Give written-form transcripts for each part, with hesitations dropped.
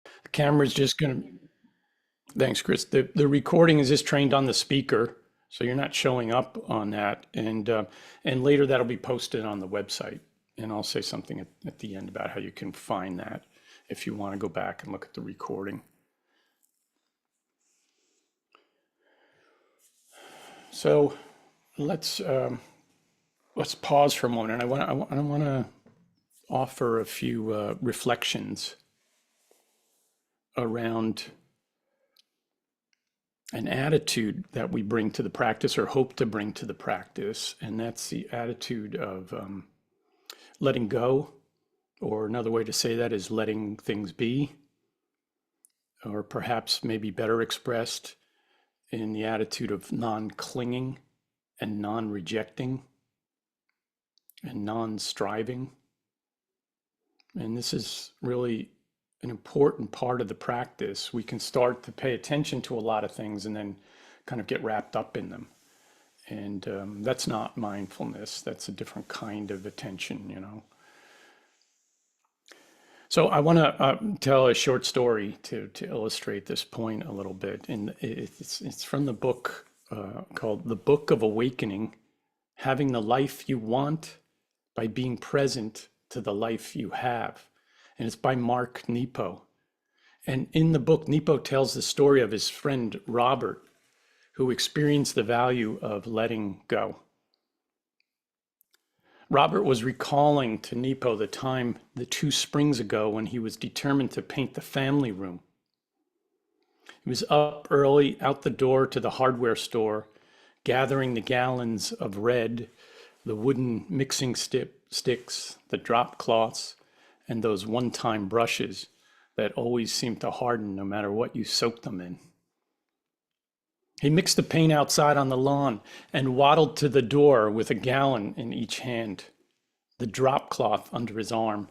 The camera's just going to, thanks, Chris. The recording is just trained on the speaker, so you're not showing up on that. And later that'll be posted on the website. And I'll say something at the end about how you can find that if you want to go back and look at the recording. So let's let's pause for a moment. I want to offer a few reflections around an attitude that we bring to the practice or hope to bring to the practice, and that's the attitude of letting go, or another way to say that is letting things be, or perhaps maybe better expressed in the attitude of non-clinging and non-rejecting and non-striving. And this is really an important part of the practice. We can start to pay attention to a lot of things and then kind of get wrapped up in them. And that's not mindfulness. That's a different kind of attention. So I want to tell a short story to illustrate this point a little bit. And it's from the book called The Book of Awakening, Having the Life You Want by Being Present to the Life You Have. And it's by Mark Nepo. And in the book, Nepo tells the story of his friend Robert, who experienced the value of letting go. Robert was recalling to Nepo the time the 2 springs ago when he was determined to paint the family room. He was up early, out the door to the hardware store, gathering the gallons of red, the wooden mixing sticks, the drop cloths, and those one-time brushes that always seem to harden no matter what you soak them in. He mixed the paint outside on the lawn and waddled to the door with a gallon in each hand, the drop cloth under his arm,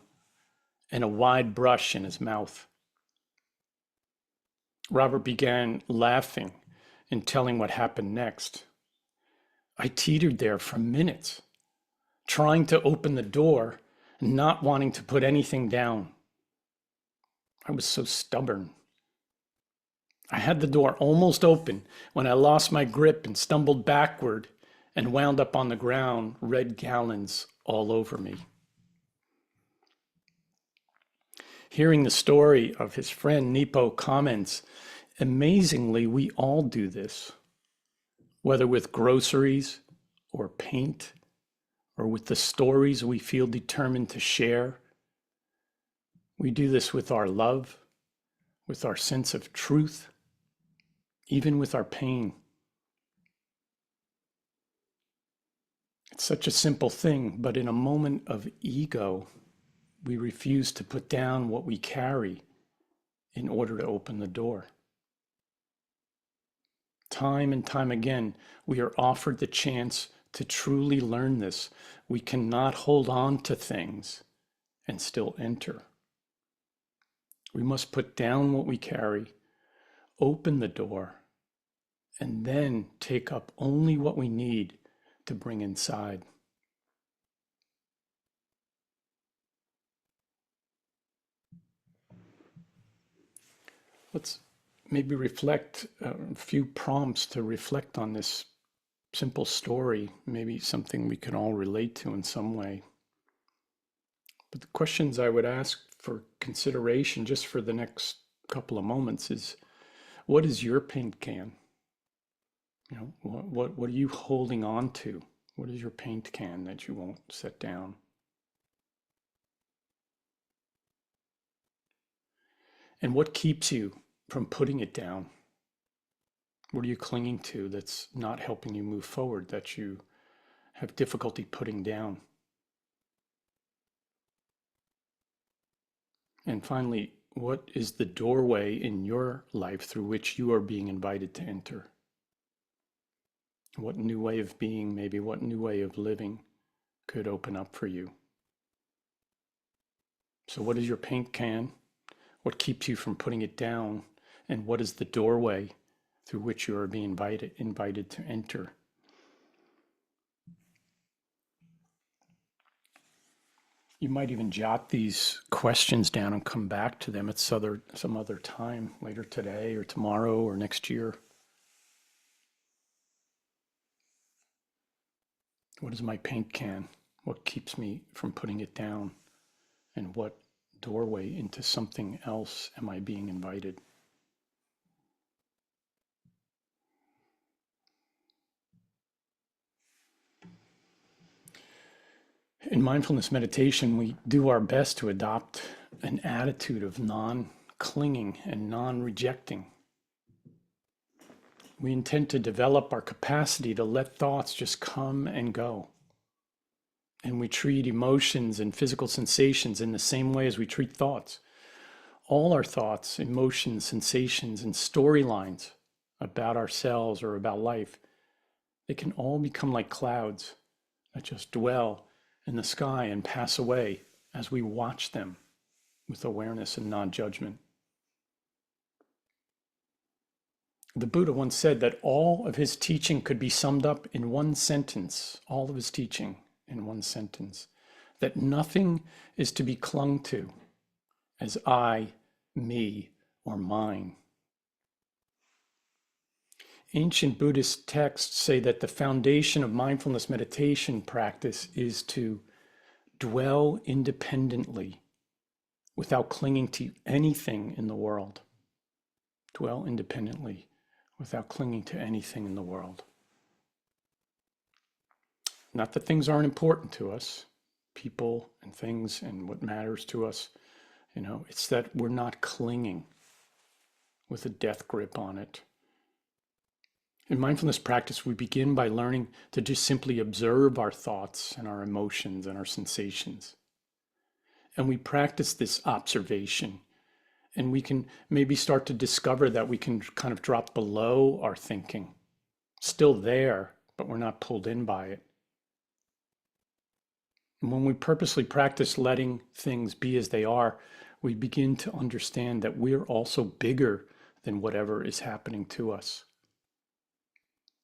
and a wide brush in his mouth. Robert began laughing and telling what happened next. I teetered there for minutes, trying to open the door and not wanting to put anything down. I was so stubborn. I had the door almost open when I lost my grip and stumbled backward and wound up on the ground, red gallons all over me. Hearing the story of his friend, Nepo comments, amazingly, we all do this, whether with groceries or paint or with the stories we feel determined to share. We do this with our love, with our sense of truth, even with our pain. It's such a simple thing, but in a moment of ego, we refuse to put down what we carry in order to open the door. Time and time again, we are offered the chance to truly learn this. We cannot hold on to things and still enter. We must put down what we carry, open the door, and then take up only what we need to bring inside. Let's maybe reflect a few prompts to reflect on this simple story, maybe something we can all relate to in some way. But the questions I would ask for consideration just for the next couple of moments is, what is your paint can? What are you holding on to? What is your paint can that you won't set down? And what keeps you from putting it down? What are you clinging to that's not helping you move forward, that you have difficulty putting down? And finally, what is the doorway in your life through which you are being invited to enter? What new way of being, maybe what new way of living could open up for you? So what is your paint can? What keeps you from putting it down? And what is the doorway through which you are being invited to enter? You might even jot these questions down and come back to them at some other time, later today or tomorrow or next year. What is my paint can? What keeps me from putting it down? And what doorway into something else am I being invited? In mindfulness meditation, we do our best to adopt an attitude of non-clinging and non-rejecting. We intend to develop our capacity to let thoughts just come and go. And we treat emotions and physical sensations in the same way as we treat thoughts. All our thoughts, emotions, sensations, and storylines about ourselves or about life, they can all become like clouds that just dwell in the sky and pass away as we watch them with awareness and non-judgment. The Buddha once said that all of his teaching could be summed up in one sentence, all of his teaching in one sentence, that nothing is to be clung to as I, me, or mine. Ancient Buddhist texts say that the foundation of mindfulness meditation practice is to dwell independently without clinging to anything in the world. Dwell independently without clinging to anything in the world. Not that things aren't important to us, people and things and what matters to us, it's that we're not clinging with a death grip on it. In mindfulness practice, we begin by learning to just simply observe our thoughts and our emotions and our sensations. And we practice this observation, and we can maybe start to discover that we can kind of drop below our thinking. Still there, but we're not pulled in by it. And when we purposely practice letting things be as they are, we begin to understand that we're also bigger than whatever is happening to us.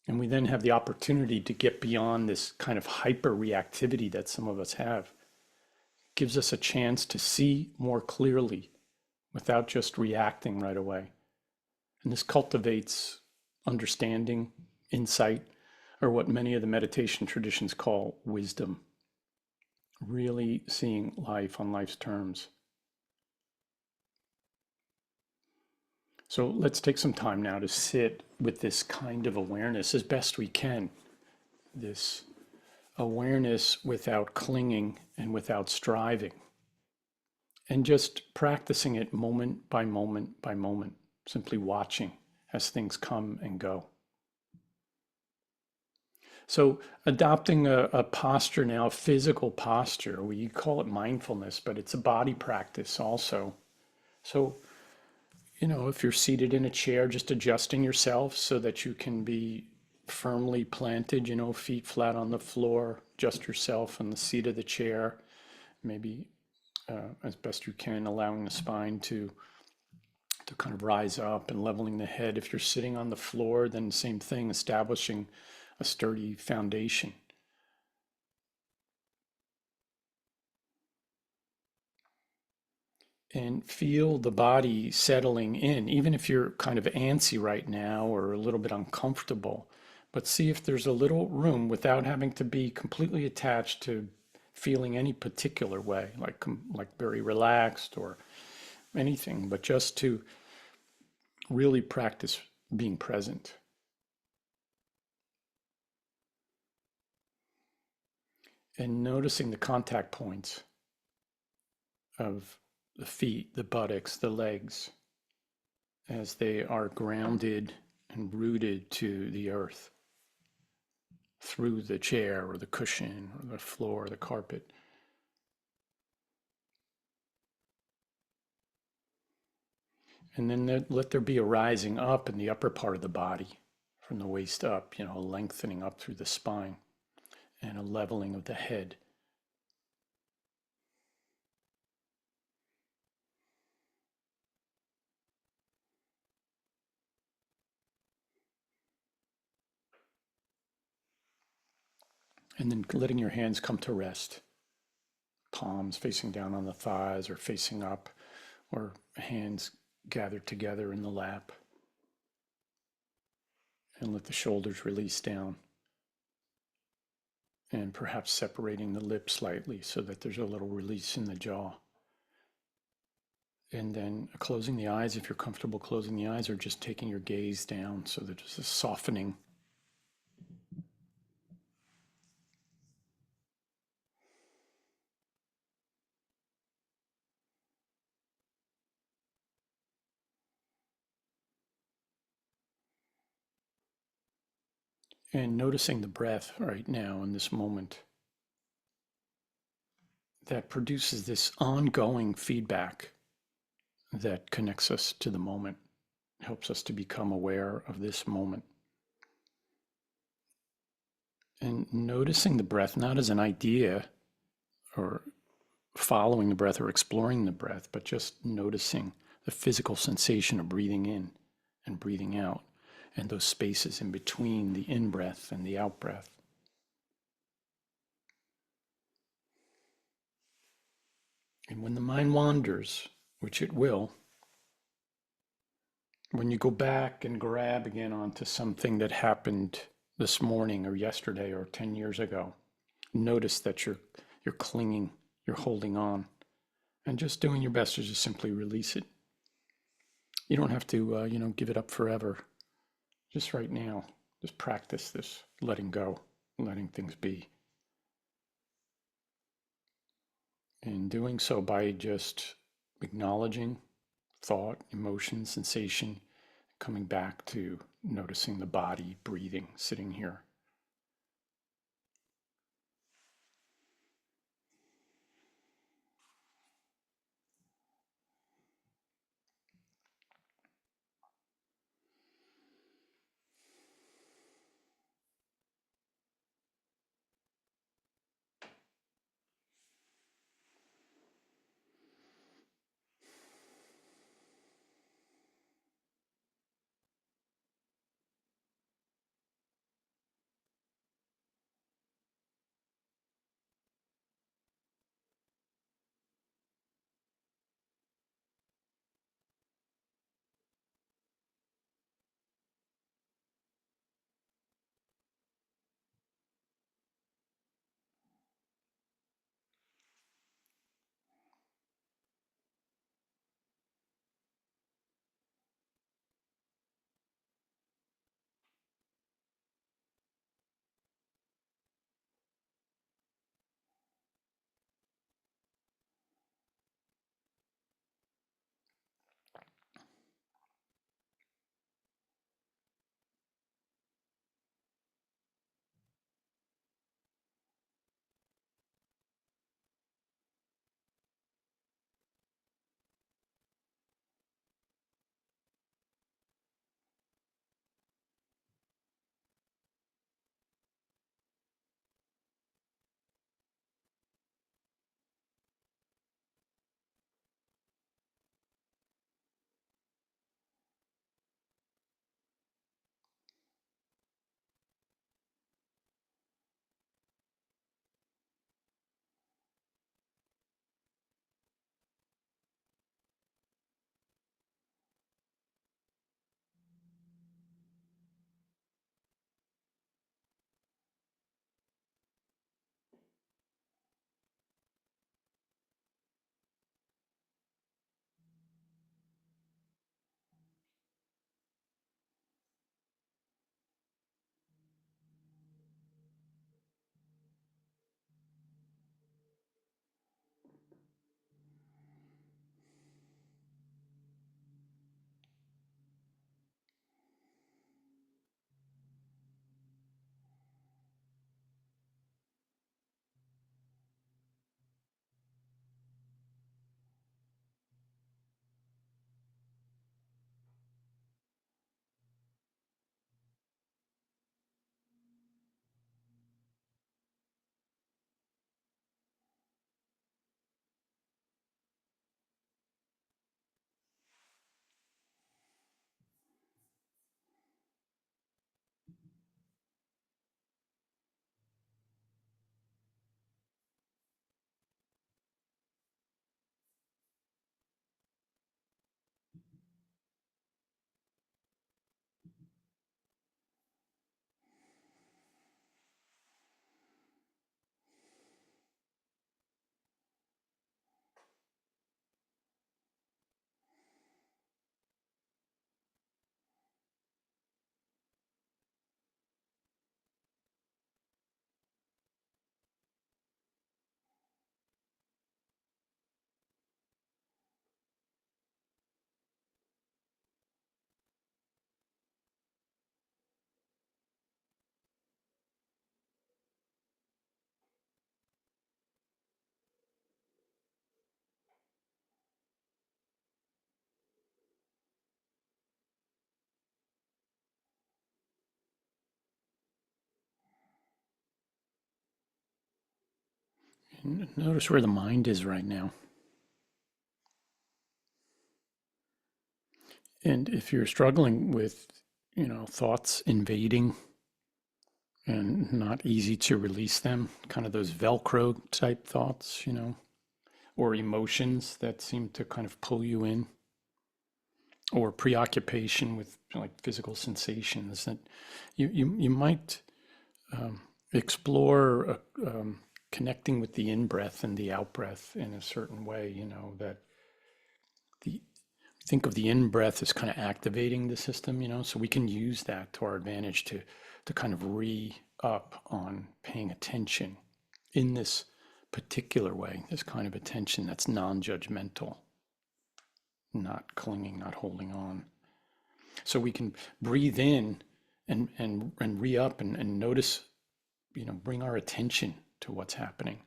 And we then have the opportunity to get beyond this kind of hyper reactivity that some of us have. It gives us a chance to see more clearly without just reacting right away. And this cultivates understanding, insight, or what many of the meditation traditions call wisdom. Really seeing life on life's terms. So let's take some time now to sit with this kind of awareness as best we can. This awareness without clinging and without striving. And just practicing it moment by moment by moment, simply watching as things come and go. So adopting a posture now, a physical posture, we call it mindfulness, but it's a body practice also. So if you're seated in a chair, just adjusting yourself so that you can be firmly planted, feet flat on the floor, adjust yourself on the seat of the chair, maybe as best you can, allowing the spine to kind of rise up and leveling the head. If you're sitting on the floor, then same thing, establishing a sturdy foundation. And feel the body settling in, even if you're kind of antsy right now or a little bit uncomfortable. But see if there's a little room without having to be completely attached to feeling any particular way, like very relaxed or anything, but just to really practice being present. And noticing the contact points of the feet, the buttocks, the legs, as they are grounded and rooted to the earth through the chair or the cushion or the floor or the carpet. And then let there be a rising up in the upper part of the body from the waist up, a lengthening up through the spine and a leveling of the head. And then letting your hands come to rest, palms facing down on the thighs or facing up, or hands gathered together in the lap. And let the shoulders release down. And perhaps separating the lips slightly so that there's a little release in the jaw. And then closing the eyes if you're comfortable closing the eyes, or just taking your gaze down so that there's a softening. And noticing the breath right now in this moment that produces this ongoing feedback that connects us to the moment, helps us to become aware of this moment. And noticing the breath not as an idea or following the breath or exploring the breath, but just noticing the physical sensation of breathing in and breathing out, and those spaces in between the in-breath and the out-breath. And when the mind wanders, which it will, when you go back and grab again onto something that happened this morning or yesterday or 10 years ago, notice that you're clinging, you're holding on, and just doing your best to just simply release it. You don't have to, give it up forever. Just right now, just practice this letting go, letting things be. And doing so by just acknowledging thought, emotion, sensation, coming back to noticing the body, breathing, sitting here. Notice where the mind is right now. And if you're struggling with, thoughts invading and not easy to release them, kind of those Velcro type thoughts, or emotions that seem to kind of pull you in, or preoccupation with like physical sensations, that you might explore connecting with the in breath and the out breath in a certain way, that the think of the in breath as kind of activating the system, so we can use that to our advantage to kind of re up on paying attention in this particular way, this kind of attention that's non-judgmental, not clinging, not holding on. So we can breathe in and re-up and notice, bring our attention to what's happening.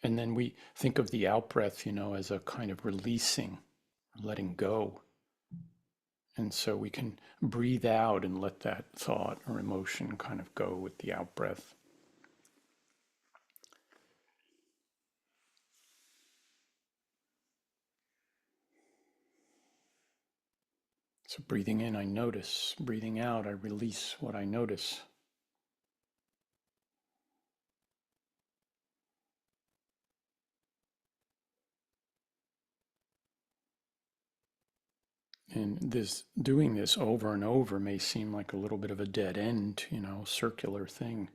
And then we think of the out breath, as a kind of releasing, letting go. And so we can breathe out and let that thought or emotion kind of go with the out breath. So breathing in, I notice. Breathing out, I release what I notice. And doing this over and over may seem like a little bit of a dead end, circular thing.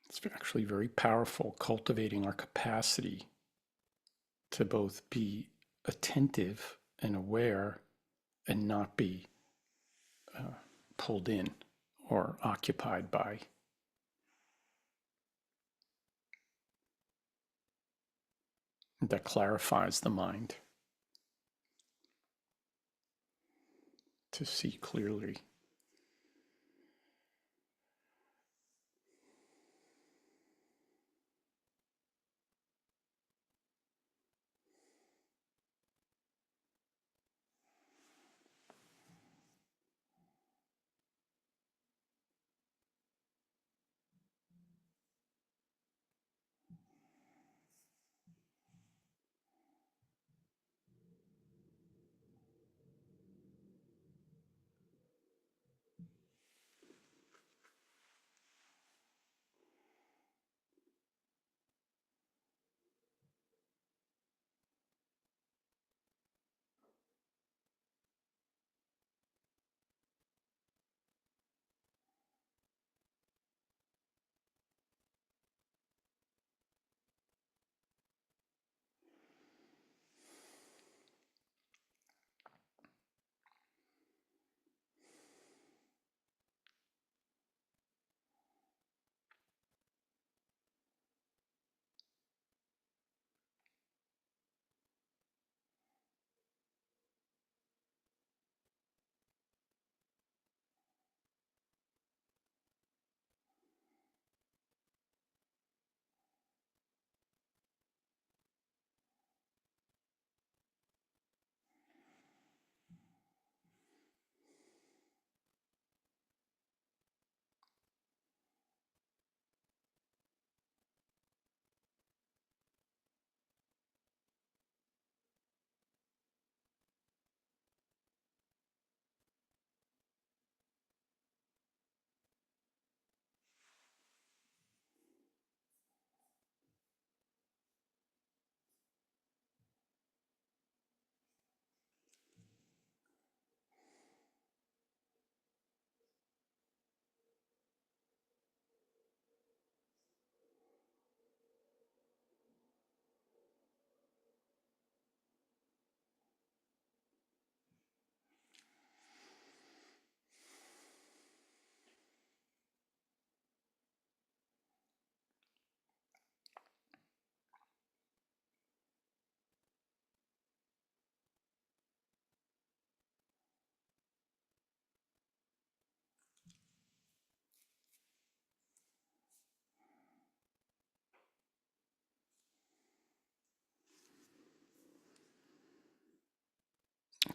It's actually very powerful, cultivating our capacity to both be attentive and aware and not be pulled in or occupied by. That clarifies the mind to see clearly.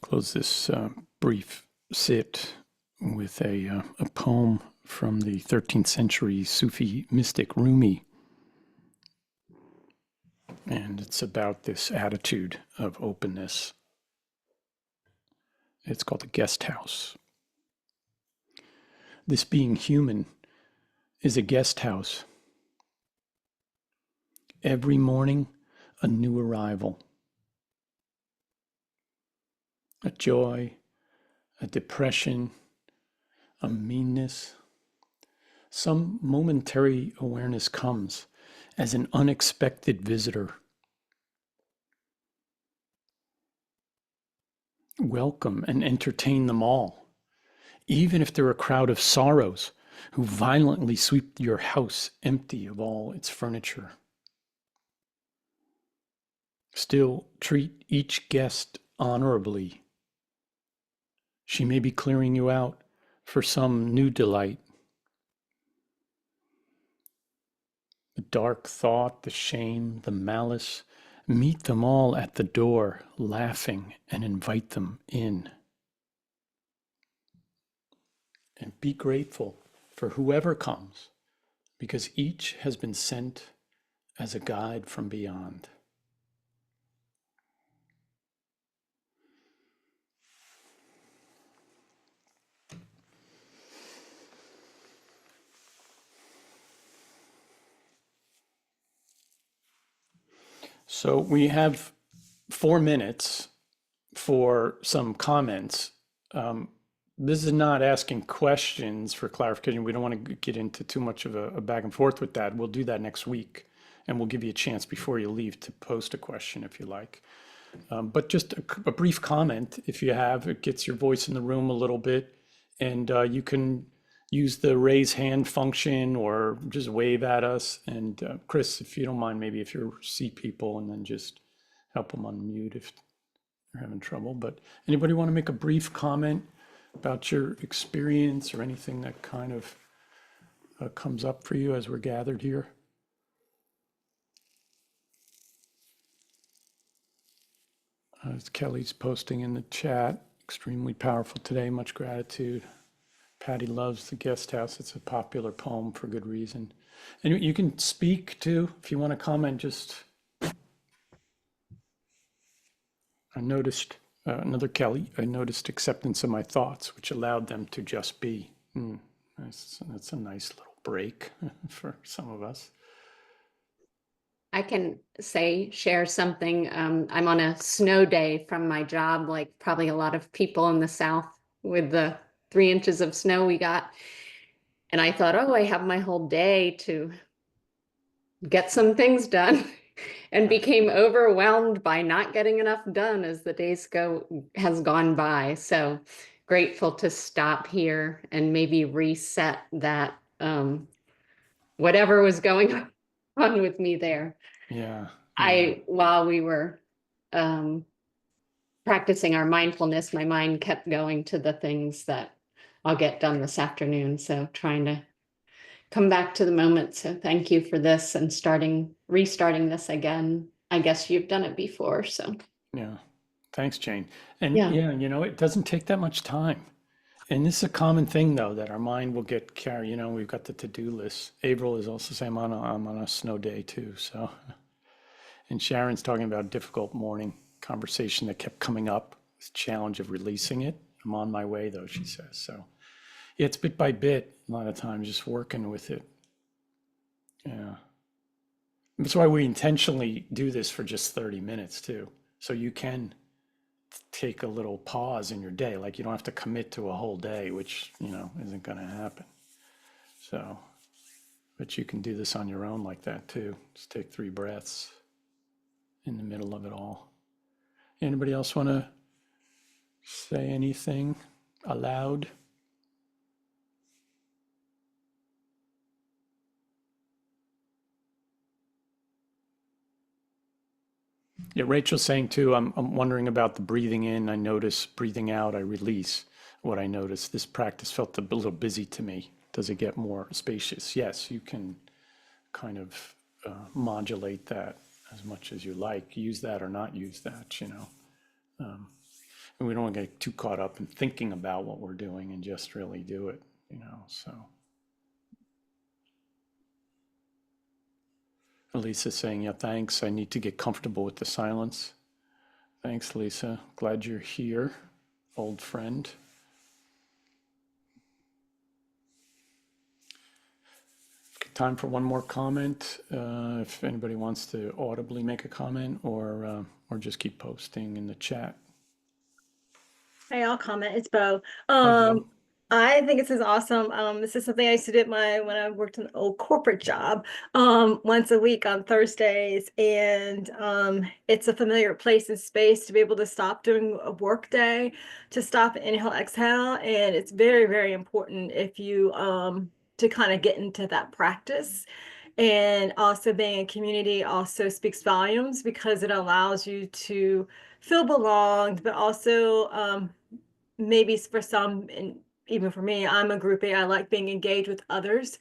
Close this brief sit with a poem from the 13th century Sufi mystic Rumi. And it's about this attitude of openness. It's called the guest house. This being human is a guest house. Every morning, a new arrival. A joy, a depression, a meanness. Some momentary awareness comes as an unexpected visitor. Welcome and entertain them all, even if they're a crowd of sorrows who violently sweep your house empty of all its furniture. Still, treat each guest honorably. She may be clearing you out for some new delight. The dark thought, the shame, the malice, meet them all at the door, laughing, and invite them in. And be grateful for whoever comes, because each has been sent as a guide from beyond. So we have 4 minutes for some comments. This is not asking questions for clarification. We don't want to get into too much of a back and forth with that. We'll do that next week, and we'll give you a chance before you leave to post a question if you like. But just a brief comment, if you have, it gets your voice in the room a little bit, and you can use the raise hand function or just wave at us. And Chris, if you don't mind, maybe if you see people and then just help them unmute if they're having trouble. But anybody want to make a brief comment about your experience or anything that kind of comes up for you as we're gathered here? As Kelly's posting in the chat, extremely powerful today, much gratitude. Patty loves the guest house. It's a popular poem for good reason. And you can speak too, if you want to comment, just, I noticed, another Kelly, I noticed acceptance of my thoughts, which allowed them to just be. That's a nice little break for some of us. I can share something. I'm on a snow day from my job, like probably a lot of people in the South with the 3 inches of snow we got. And I thought, oh, I have my whole day to get some things done and became overwhelmed by not getting enough done as the days has gone by. So grateful to stop here and maybe reset that, whatever was going on with me there. Yeah. While we were practicing our mindfulness, my mind kept going to the things that I'll get done this afternoon. So trying to come back to the moment. So thank you for this and restarting this again. I guess you've done it before. So Yeah. Thanks, Jane. And yeah. yeah, it doesn't take that much time. And this is a common thing, though, that our mind will get carried. We've got the to-do list. April is also saying I'm on a snow day too. So, and Sharon's talking about a difficult morning conversation that kept coming up. This challenge of releasing it. I'm on my way, though, she says. So, yeah, it's bit by bit. A lot of times, just working with it. Yeah, that's why we intentionally do this for just 30 minutes too, so you can take a little pause in your day. Like you don't have to commit to a whole day, which, isn't going to happen. So, but you can do this on your own like that too. Just take 3 breaths in the middle of it all. Anybody else want to say anything aloud? Yeah, Rachel's saying too, I'm wondering about the breathing in. I notice breathing out, I release. What I notice, this practice felt a little busy to me. Does it get more spacious? Yes, you can kind of modulate that as much as you like. Use that or not use that, and we don't want to get too caught up in thinking about what we're doing and just really do it. So Lisa saying, yeah, thanks. I need to get comfortable with the silence. Thanks, Lisa. Glad you're here, old friend. Time for one more comment. If anybody wants to audibly make a comment or just keep posting in the chat. Hey, I'll comment. It's Bo. Hi, Bo. I think this is awesome. This is something I used to do at when I worked an old corporate job, once a week on Thursdays, and it's a familiar place and space to be able to stop doing a work day, to stop, inhale, exhale, and it's very, very important if you to kind of get into that practice. And also being a community also speaks volumes because it allows you to feel belonged, but also maybe for some, and even for me, I'm a groupie. I like being engaged with others.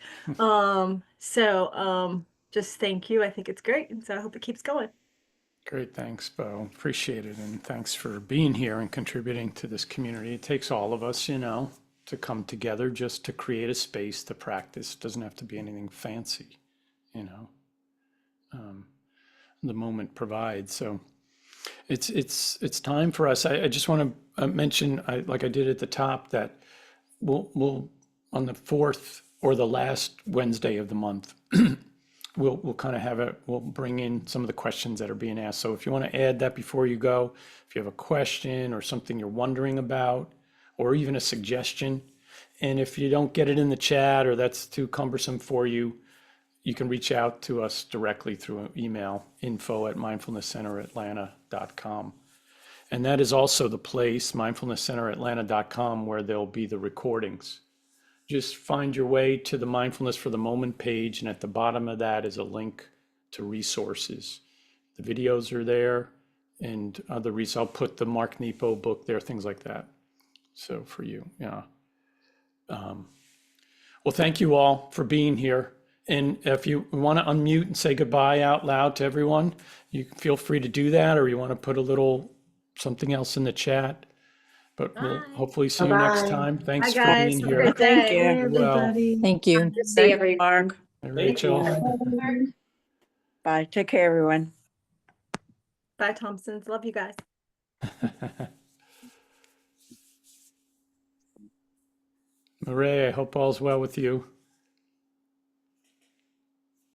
Just thank you. I think it's great. And so I hope it keeps going. Great, thanks, Bo. Appreciate it. And thanks for being here and contributing to this community. It takes all of us, to come together just to create a space to practice. It doesn't have to be anything fancy, the moment provides. So it's time for us. I just want to mention, like I did at the top, that we'll on the 4th or the last Wednesday of the month, we'll kind of we'll bring in some of the questions that are being asked. So if you want to add that before you go, if you have a question or something you're wondering about, or even a suggestion, and if you don't get it in the chat or that's too cumbersome for you, you can reach out to us directly through an email, info@mindfulnesscenteratlanta.com. And that is also the place, mindfulnesscenteratlanta.com, where there'll be the recordings. Just find your way to the Mindfulness for the Moment page, and at the bottom of that is a link to resources. The videos are there, and other resources. I'll put the Mark Nepo book there, things like that. So for you, yeah. Well, thank you all for being here. And if you want to unmute and say goodbye out loud to everyone, you can feel free to do that, or you want to put a little something else in the chat. But we'll hopefully see you next time. Thanks Bye, for guys. being Have a here. great Thank day. you. Well, Thank you. Good to see everyone. Mark. hey, Rachel. Bye. Take care, everyone. Bye, Thompsons. Love you guys. Marie, I hope all's well with you.